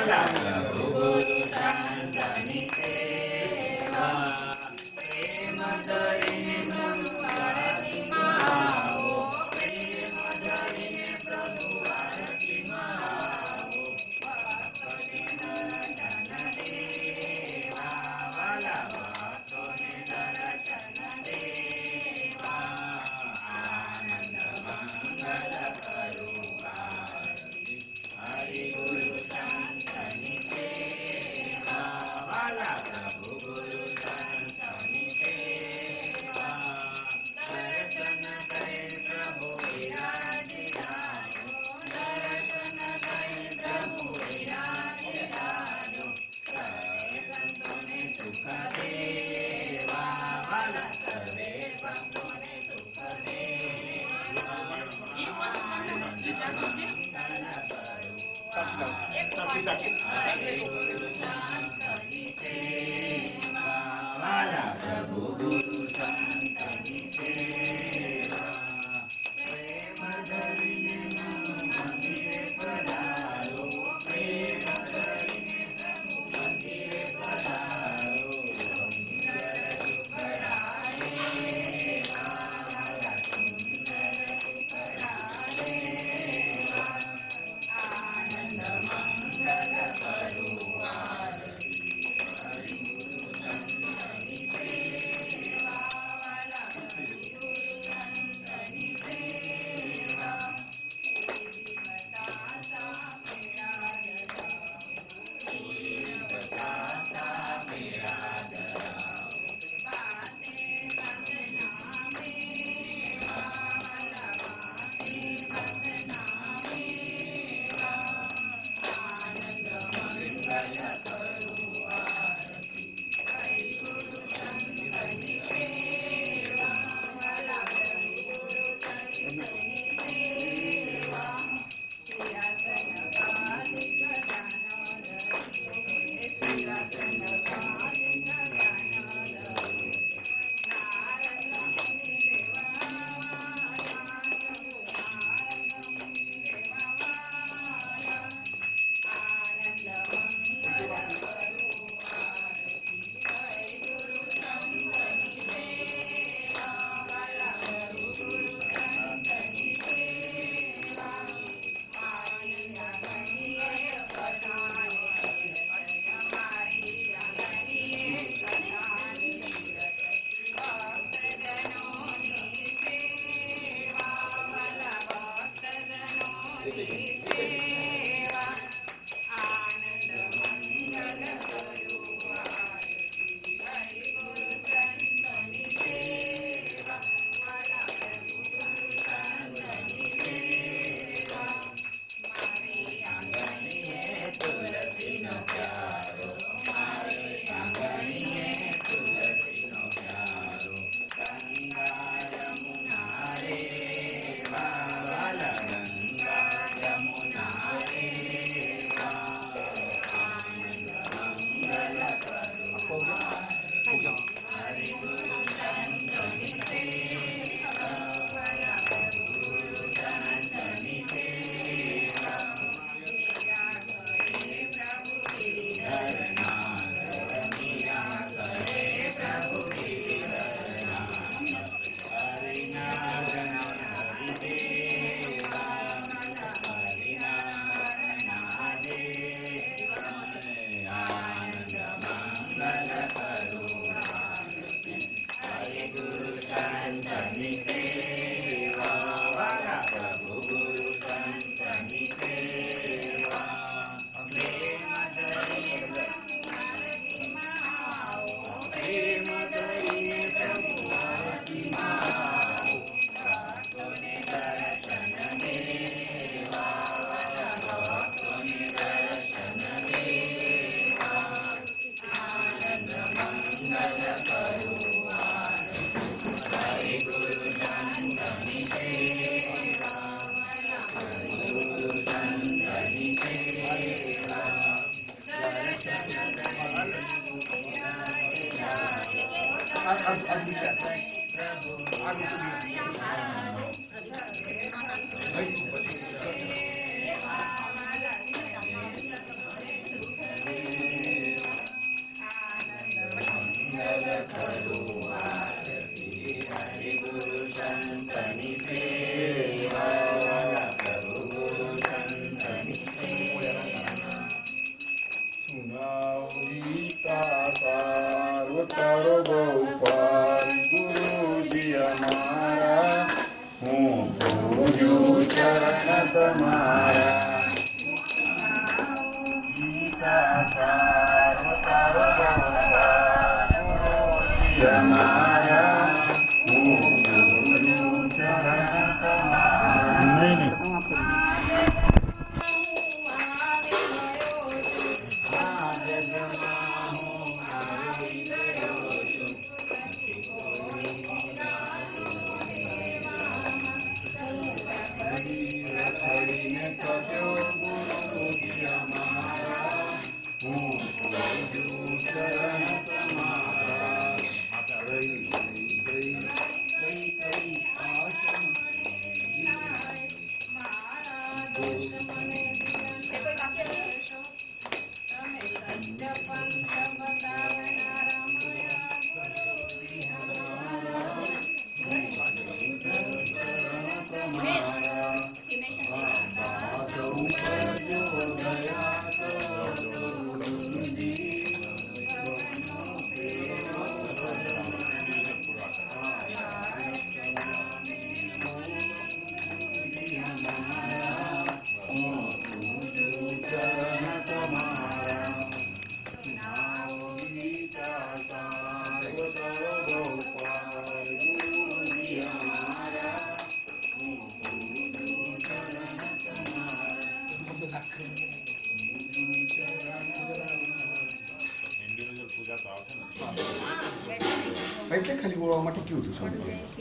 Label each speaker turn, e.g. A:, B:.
A: वाला प्रभु गुरु संतनि सेवा प्रेम धरिने प्रभु आरती माओ प्रेम धरिने प्रभु आरती माओ भक्तों दर्शन देवा वाला भक्तों दर्शन देवा आनंद मंगल करुणा हरि गुरु संतनि सेवा वाला प्रभु गुरु संतनि सेवा दर्शन कहे प्रभु विराजितायो दर्शन कहे प्रभु विराजितायो सर्वे संतों ने सुख देवा वाला सर्वे संतों ने सुख देवा हरि गुरु संतनि सेवा वाला प्रभु गुरु संतनि सेवा प्रेम धरिने मनु मंदिरे पधारो प्रेम धरिने प्रभु मंदिरे पधारो सुंदर सुखराये वाला सुंदर सुखराये आनंद मंगल करो आरती हरि गुरु संतनि सेवा वाला हरि गुरु संतनि सेवा बतासा मेरा दरा बतासा मेरा दरा बातें सतना मेवा वाला बातें सतना मेवा आनंद मंगल करो आरती हरि गुरु संतनि सेवा वाला हरि गुरु संतनि सेवा सिंहासन काली गजानन सिंहासन काली गजानन नारद मुनि देवाला प्रभु नारद मुनि देवाला आनंद मंगल करो आरती हरि गुरु संतनि सेवा वाला हरि गुरु संतनि सेवा आनंद करिए कथाने हमारी करिए कथाने भक्त जनों की सेवा वाला भक्त जनों की सेवा आनंद मंगल करो आरती हरि गुरु संतनि सेवा वाला हरि गुरु संतनि सेवा मारे आंगणिये तुलसी नो प्यारो मारे आंगणिये तुलसी नो प्यारो गंगा यमुना रे वाला गंगा यमुना
B: અવતારો ગોપાલ ગુરુજી અમારા હું પૂજું ચરણ તમારા ગીતા સાર અવતારો ગોપાલ ગુરુજી અમારા હું પૂજું ચરણ તમારા નહીં ખાલી બોલવા માટે કેવું હતું સમજ